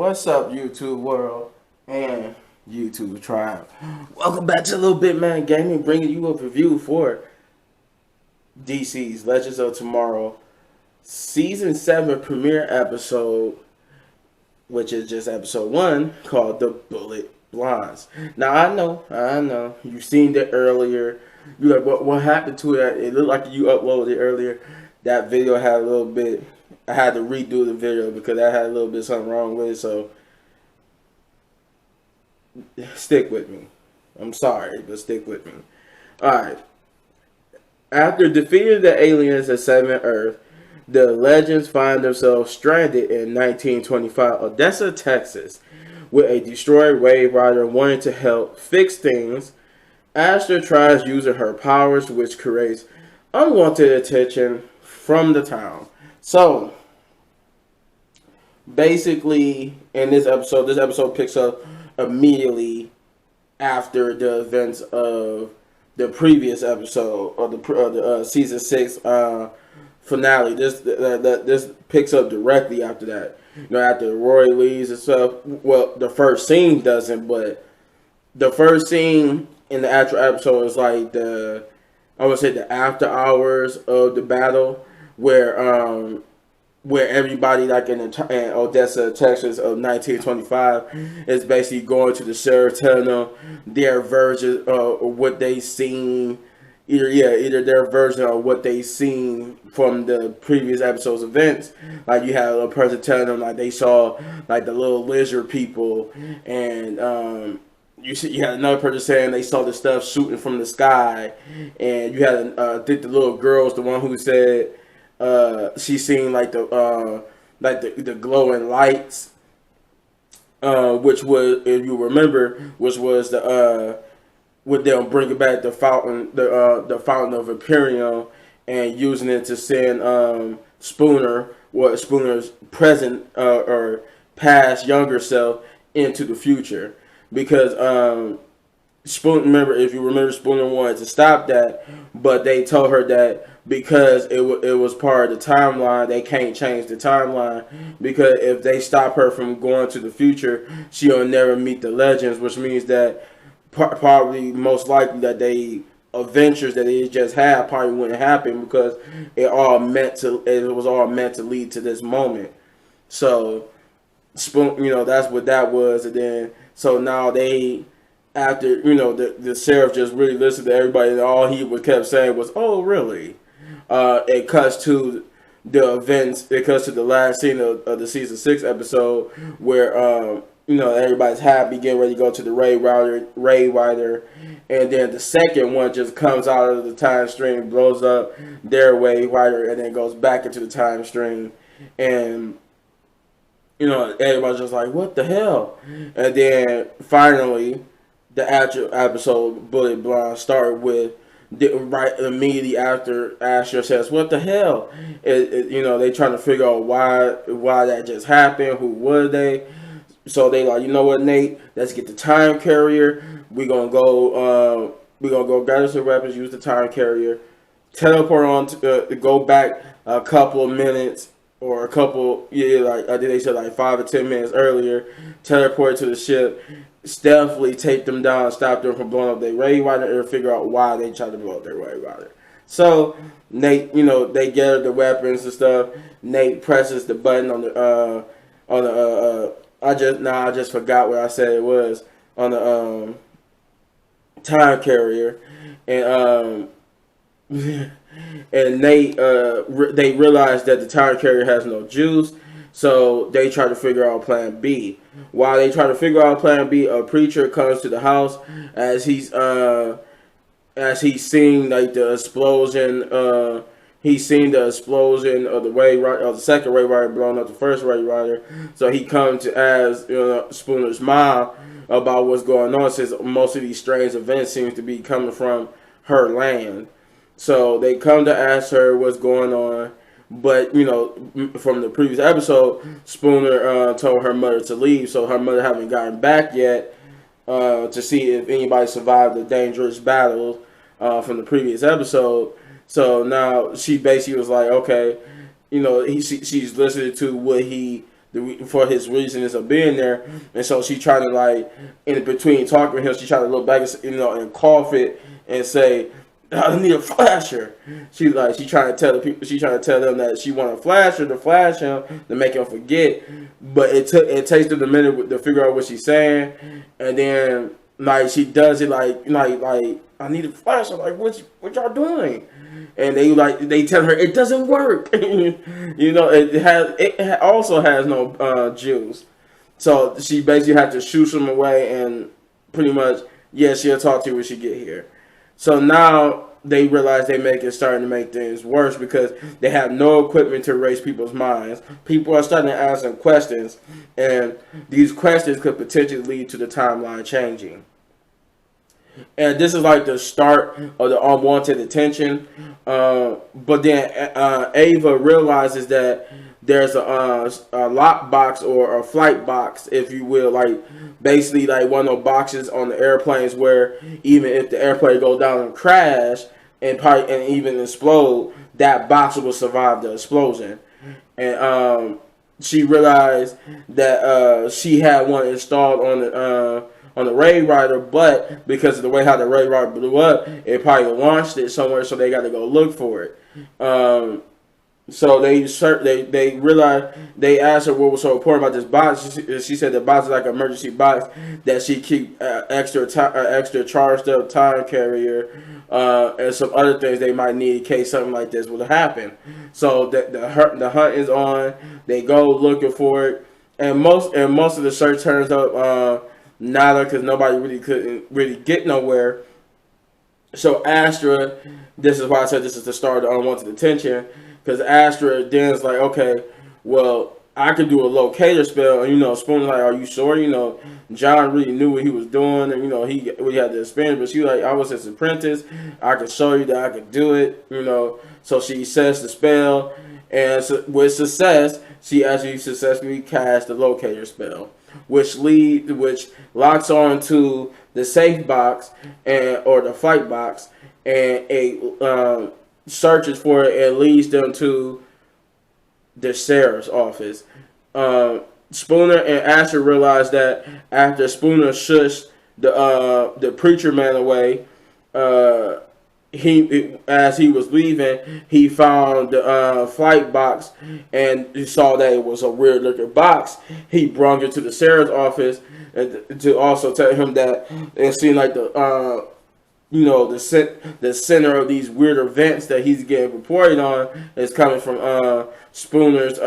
What's up, YouTube world and YouTube tribe? Welcome back to LilBigMan Gaming, bringing you a review for DC's Legends of Tomorrow Season 7 premiere episode, which is just episode 1, called The Bullet Blondes. Now, I know, you've seen it earlier. You're like, what happened to it? It looked like you uploaded it earlier. That video had a little bit... I had to redo the video because I had a little bit something wrong with it, so stick with me. I'm sorry, but stick with me. Alright. After defeating the aliens at 7th Earth, the Legends find themselves stranded in 1925 Odessa, Texas, with a destroyed Wave Rider wanting to help fix things. Astra tries using her powers, which creates unwanted attention from the town. So, basically, in this episode picks up immediately after the events of the previous episode, or the season 6 finale. This picks up directly after that. You know, after Roy leaves and stuff. Well, the first scene doesn't, but the first scene in the actual episode is like the after hours of the battle, where everybody, like in Odessa, Texas of 1925 is basically going to the sheriff, telling them their version of what they seen, either their version of what they seen from the previous episode's events. Like, you had a person telling them like they saw like the little lizard people, and you had another person saying they saw the stuff shooting from the sky, and you had I think the little girl's the one who said she seen like the glowing lights, which was, if you remember, which was the with them bringing back the fountain of Imperium, and using it to send Spooner's present or past younger self into the future, because if you remember, Spooner wanted to stop that, but they told her that because it was part of the timeline, they can't change the timeline, because if they stop her from going to the future, she'll never meet the Legends, which means that probably most likely that they adventures that they just had probably wouldn't happen, because it was all meant to lead to this moment. So that's what that was. And then so now after the sheriff just really listened to everybody, and all he kept saying was, "Oh, really?" It cuts to the events. It cuts to the last scene of the season 6 episode, where everybody's happy, getting ready to go to the Ray Rider, and then the second one just comes out of the time stream, blows up their Ray Rider, and then goes back into the time stream, and everybody's just like, "What the hell?" And then finally, the actual episode, Bullet Blonde, started with right immediately after Asher says, "What the hell?" They trying to figure out why that just happened. Who were they? So they like, you know what, Nate? Let's get the time carrier. We're gonna go gather some weapons, use the time carrier, teleport on to go back a couple of minutes, or a couple, like I think they said like 5 or 10 minutes earlier, teleport to the ship, stealthily take them down, stop them from blowing up their Ray Rider, or figure out why they tried to blow up their Ray Rider. So Nate, they gather the weapons and stuff. Nate presses the button on the I just forgot what I said it was, on the time carrier, and and Nate they realize that the time carrier has no juice. So they try to figure out plan B. While they try to figure out plan B, a preacher comes to the house as he's seeing like the explosion. He's seen the explosion of the second Ray Rider blowing up the first Ray Rider. So he comes to ask Spooner's mom about what's going on, since most of these strange events seem to be coming from her land. So they come to ask her what's going on. But, from the previous episode, Spooner told her mother to leave, so her mother haven't gotten back yet to see if anybody survived the dangerous battle from the previous episode. So now she basically was like, okay, she's listening to what he for his reasons of being there. And so she tried to, like, in between talking with him, she tried to look back, and cough it and say, I need a flasher. She trying to tell the people, she trying to tell them that she want a flasher to flash him to make him forget. But it takes them a minute to figure out what she's saying, and then like she does it like I need a flasher. Like what y'all doing? And they tell her it doesn't work. It also has no juice. So she basically had to shoo them away, and pretty much she'll talk to you when she get here. So now they realize starting to make things worse because they have no equipment to erase people's minds. People are starting to ask them questions, and these questions could potentially lead to the timeline changing. And this is like the start of the unwanted attention. But then Ava realizes that there's a lock box or a flight box, if you will, like basically like one of those boxes on the airplanes where even if the airplane goes down and crash and even explode, that box will survive the explosion. And she realized that she had one installed on the Raid Rider, but because of the way how the Raid Rider blew up, it probably launched it somewhere, so they got to go look for it. So they realized, they asked her what was so important about this box. She said the box is like an emergency box that she keep extra charged up time carrier and some other things they might need in case something like this would happen. So the hunt is on. They go looking for it, and most of the search turns up nada because nobody couldn't really get nowhere. So Astra, this is why I said this is the start of the unwanted attention. Because Astra then's like, okay, well, I could do a locator spell. And, Spoon's like, are you sure? John really knew what he was doing. And, we had the experience. But she like, I was his apprentice. I could show you that I could do it, So she says the spell. And so, with success, she actually successfully cast the locator spell. Which locks on to the safe box or the flight box. And searches for it and leads them to the sheriff's office. Spooner and Asher realized that after Spooner shushed the preacher man away, as he was leaving, he found the flight box and he saw that it was a weird looking box. He brought it to the sheriff's office and to also tell him that it seemed like the center of these weird events that he's getting reported on is coming from Spooner's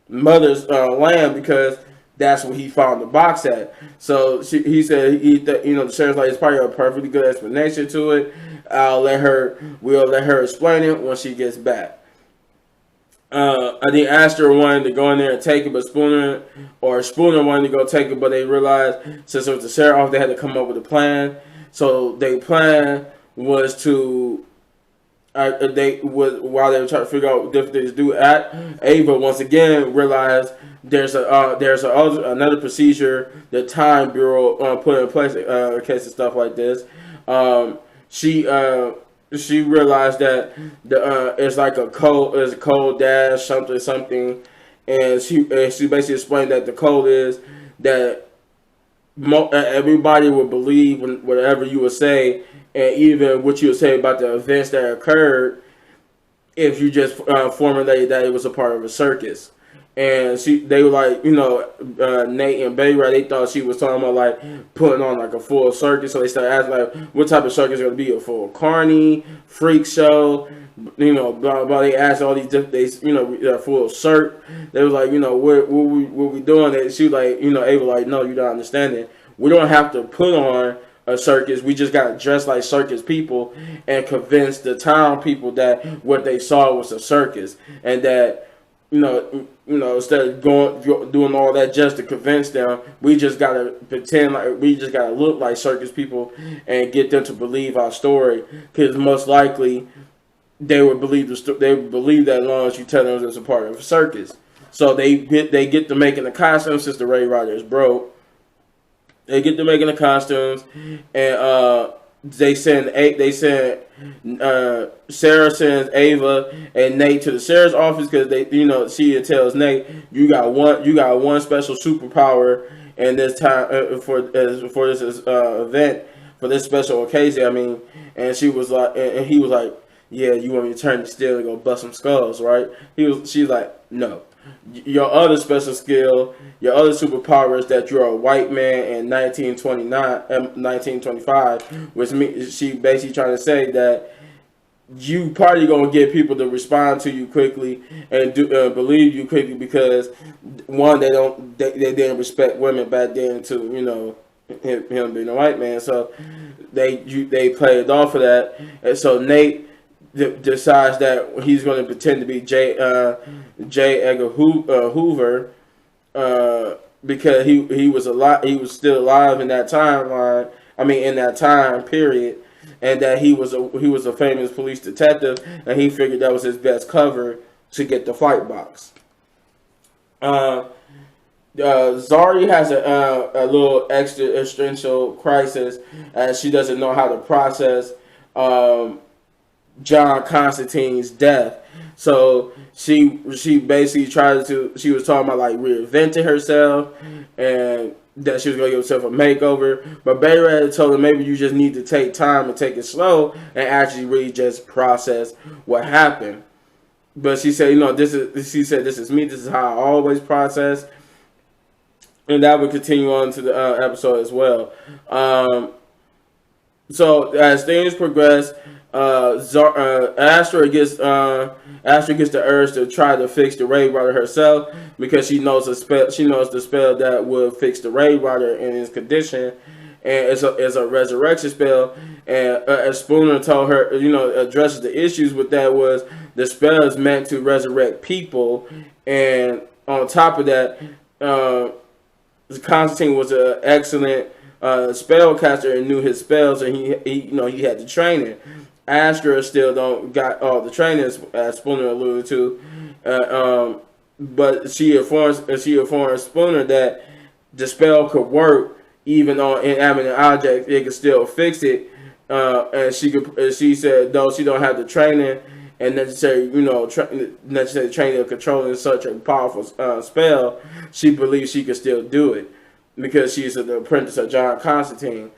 mother's land, because that's where he found the box at. So he said the sheriff's like, it's probably a perfectly good explanation to it. We'll let her explain it when she gets back. I think Astor wanted to go in there and take it, but Spooner wanted to go take it, but they realized since it was the sheriff, they had to come up with a plan. So their plan was to, while they were trying to figure out what different things to do, Ava once again realized there's another procedure the Time Bureau put in place in case of stuff like this. She realized that it's like a code dash something, and she basically explained that the code is that everybody would believe whatever you would say, and even what you would say about the events that occurred, if you just formulated that it was a part of a circus. And they were like, Nate and Betty, right? They thought she was talking about like putting on like a full circus. So they started asking like, what type of circus is going to be? A full carny, freak show, blah, blah. They asked all these different, full shirt. They was like, what we doing? And she was like, Ava like, no, you don't understand it. We don't have to put on a circus. We just got to dress like circus people and convince the town people that what they saw was a circus, and that instead of doing all that just to convince them, we just gotta pretend like we just gotta look like circus people and get them to believe our story. Because most likely, they would believe that as long as you tell them it's a part of a circus. So they get to making the costumes since the Raid Rider is broke. They get to making the costumes, and Sarah sends Ava and Nate to the sheriff's office because she tells Nate, you got one special superpower in this time for this event, for this special occasion. I mean, and she was like, and he was like, yeah, you want me to turn the steel and go bust some skulls, right? She's like, no. Your other special skill, your other superpower is that you're a white man in 1925, which means she basically trying to say that you probably gonna get people to respond to you quickly and believe you quickly because one, they didn't respect women back then to him being a white man, so they played off of that, and so Nate decides that he's going to pretend to be J. Edgar Hoover because he was alive. He was still alive in that timeline. I mean, in that time period, and that he was a famous police detective, and he figured that was his best cover to get the fight box. Zari has a little existential crisis as she doesn't know how to process John Constantine's death. So she basically she was talking about like reinventing herself and that she was going to give herself a makeover. But Bayred told her maybe you just need to take time and take it slow and actually really just process what happened. But she said, this is me. This is how I always process. And that would continue on to the episode as well. So as things progress, Astra gets the urge to try to fix the Raid Rider herself because she knows the spell. She knows the spell that will fix the Raid Rider in his condition, and it's a resurrection spell. And as Spooner told her, addresses the issues with that was the spell is meant to resurrect people, and on top of that, Constantine was an excellent spellcaster and knew his spells, and he had the training. Astra still don't got all the training, as Spooner alluded to, but she informed Spooner that the spell could work even on inanimate objects. It could still fix it, and she said though she don't have the training and necessary training of controlling such a powerful spell, she believes she could still do it because she's the apprentice of John Constantine.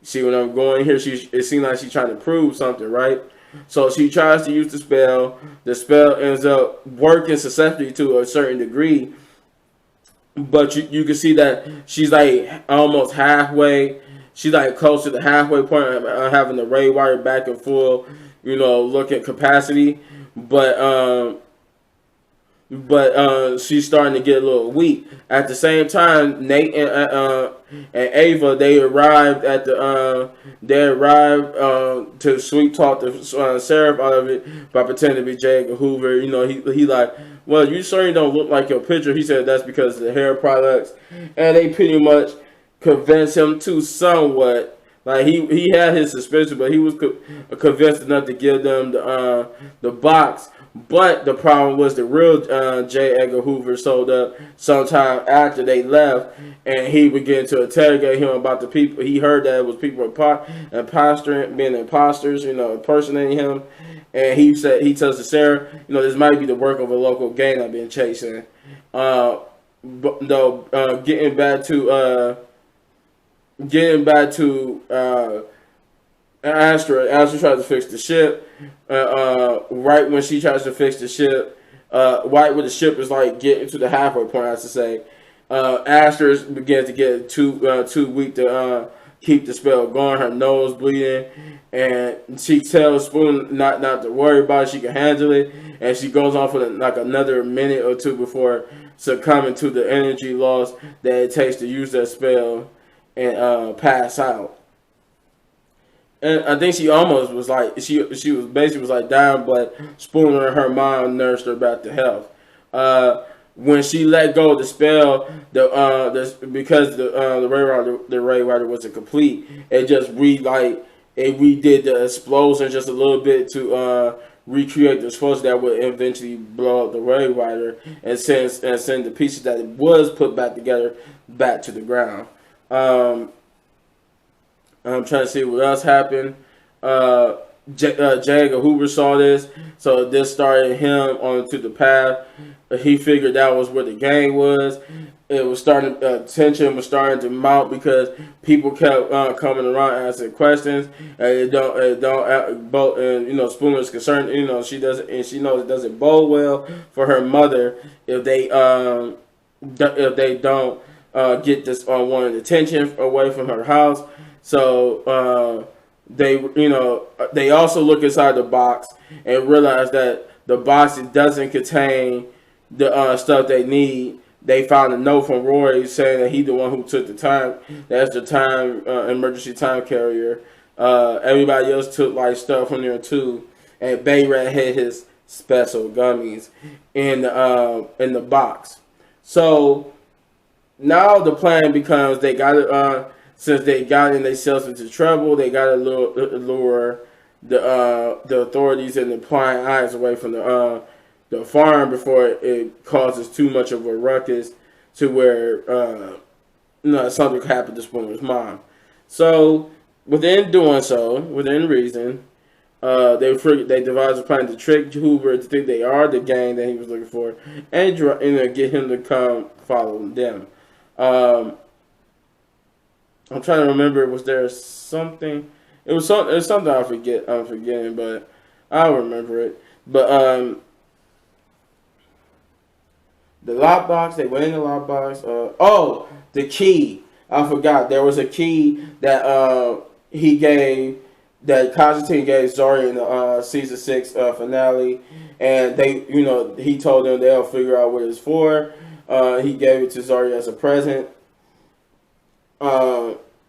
See what I'm going here? It seems like she's trying to prove something, right? So she tries to use the spell. The spell ends up working successfully to a certain degree. But you can see that she's like almost halfway. She's like close to the halfway point of having the Raid Rider back in full, looking capacity. But she's starting to get a little weak. At the same time, Nate and Ava they arrived to sweet talk the sheriff out of it by pretending to be J. Edgar Hoover. He like, well, you certainly don't look like your picture. He said that's because of the hair products, and they pretty much convinced him to somewhat. Like he had his suspicion, but he was convinced enough to give them the box. But the problem was the real J. Edgar Hoover showed up sometime after they left, and he began to interrogate him about the people. He heard that it was people being imposters, impersonating him. And he tells the Sarah, this might be the work of a local gang I've been chasing. But though, getting back to Astra tries to fix the ship. Right when she tries to fix the ship, right when the ship is like getting to the halfway point, I should say, Astra begins to get too weak to keep the spell going. Her nose bleeding, and she tells Spoon not to worry about it. She can handle it, and she goes on for like another minute or two before succumbing to the energy loss that it takes to use that spell and pass out. And I think she almost was like she was basically like dying, but Spooner and her mom nursed her back to health. When she let go of the spell, because the Raid Rider wasn't complete, it just redid the explosion just a little bit to recreate the explosion that would eventually blow up the Raid Rider and send the pieces that it was put back together back to the ground. I'm trying to see what else happened. J. Edgar Hoover saw this, so this started him onto the path. He figured that was where the gang was. It was starting, tension was starting to mount because people kept coming around asking questions, and and Spooner is concerned. She doesn't, and she knows it doesn't bode well for her mother if they don't get this unwanted attention away from her house. So they also look inside the box and realize that the box doesn't contain the stuff they need. They found a note from Roy saying that he's the one who took the time. That's the time emergency time carrier. Everybody else took like stuff from there too, and Bayrat had his special gummies in the box. So now the plan becomes they got to since they got in themselves into trouble, they got to lure the authorities and the prying eyes away from the farm before it causes too much of a ruckus to where something could happen to Spooner's mom. So within reason, they devised a plan to trick Hoover to think they are the gang that he was looking for, and get him to come follow them. I'm trying to remember. Was there something? It was something I forget. I'm forgetting, but I'll remember it. But the lockbox. They went in the lockbox. The key. I forgot. There was a key that he gave. That Constantine gave Zari in the season 6 finale, and he told them they'll figure out what it's for. He gave it to Zari as a present.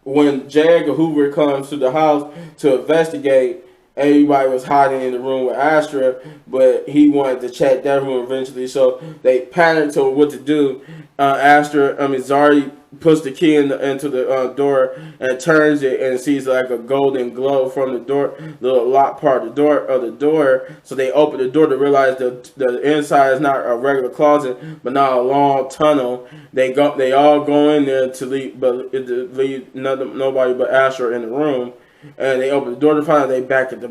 When J. Edgar Hoover comes to the house to investigate, everybody was hiding in the room with Astra, but he wanted to check that room eventually, so they panicked on what to do. Zari puts the key into the door and turns it and sees like a golden glow from the door, the lock part of the door. So they open the door to realize the inside is not a regular closet, but now a long tunnel. They all go in there to leave nobody but Asher in the room. And they open the door to find out they back at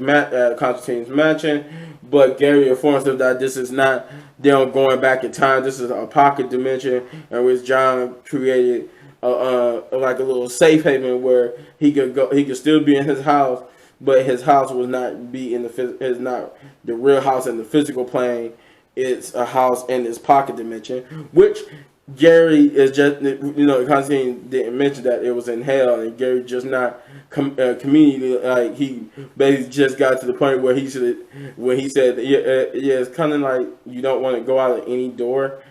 Constantine's mansion. But Gary informs them that this is not them going back in time. This is a pocket dimension in which John created like a little safe haven where he could go. He could still be in his house, but his house will not be is not the real house in the physical plane. It's a house in this pocket dimension, which Gary is just, Constantine didn't mention that it was in hell, and Gary just not community, like he basically just got to the point where he said, it's kind of like you don't want to go out of any door.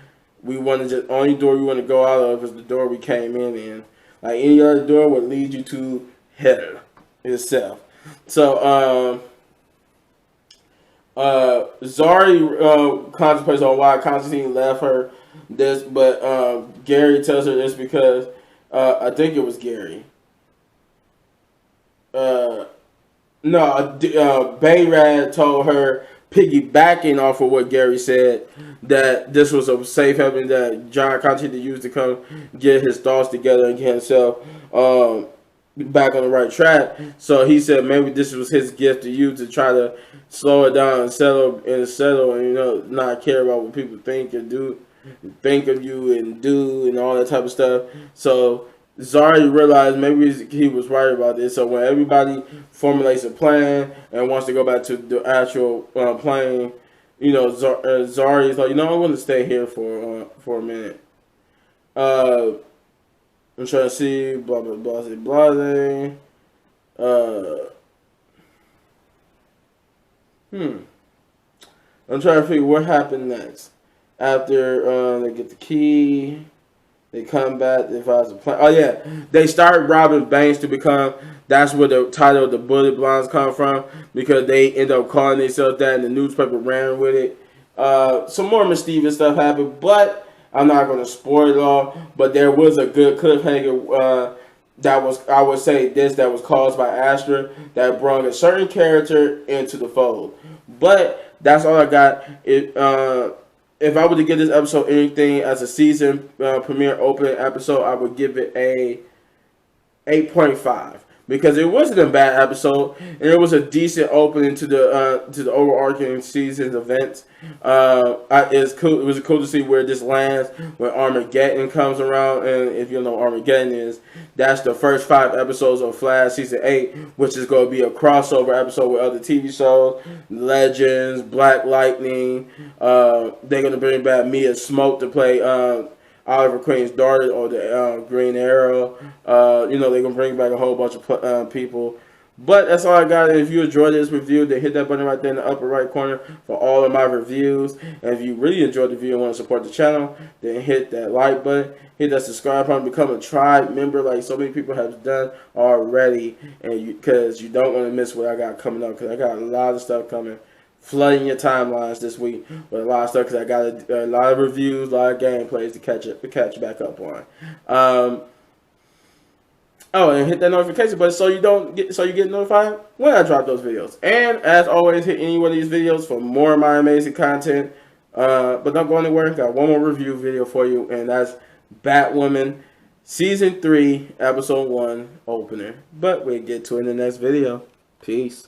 Only door we want to go out of is the door we came in. Like any other door would lead you to hell itself. So, Zari contemplates on why Constantine left her this, but Gary tells her this because I think it was Gary. Bayrad told her, piggybacking off of what Gary said, that this was a safe haven that John continued to use to come get his thoughts together and get himself back on the right track. So he said maybe this was his gift to you to try to slow it down and settle and not care about what people think of you and do and all that type of stuff. So Zari realized maybe he was right about this. So when everybody formulates a plan and wants to go back to the actual plane, Zari is like, I want to stay here for a minute. I'm trying to see, blah, blah, blah, blah, blah. I'm trying to figure what happened next. After they get the key, they come back, they devise a plan. Oh, yeah. They start robbing banks to become, that's where the title of the Bullet Blondes come from, because they end up calling themselves that, and the newspaper ran with it. Some more mischievous stuff happened, but I'm not going to spoil it all. But there was a good cliffhanger that was caused by Astra that brought a certain character into the fold. But that's all I got. If I were to give this episode anything as a season premiere opening episode, I would give it a 8.5. because it wasn't a bad episode, and it was a decent opening to the overarching season's events. It's cool. It was cool to see where this lands when Armageddon comes around, and if you know what Armageddon is, that's the first 5 episodes of Flash season 8, which is going to be a crossover episode with other TV shows, Legends, Black Lightning. They're going to bring back Mia Smoke to play Oliver Queen's daughter, or the Green Arrow. They're going to bring back a whole bunch of people. But that's all I got. And if you enjoyed this review, then hit that button right there in the upper right corner for all of my reviews. And if you really enjoyed the video and want to support the channel, then hit that like button. Hit that subscribe button. Become a tribe member like so many people have done already. And because you don't want to miss what I got coming up. Because I got a lot of stuff coming. Flooding your timelines this week with a lot of stuff. Because I got a lot of reviews, a lot of gameplays to catch back up on. Oh, and hit that notification button so you get notified when I drop those videos. And as always, hit any one of these videos for more of my amazing content. But don't go anywhere. Got one more review video for you, and that's Batwoman Season 3, Episode 1 opener. But we'll get to it in the next video. Peace.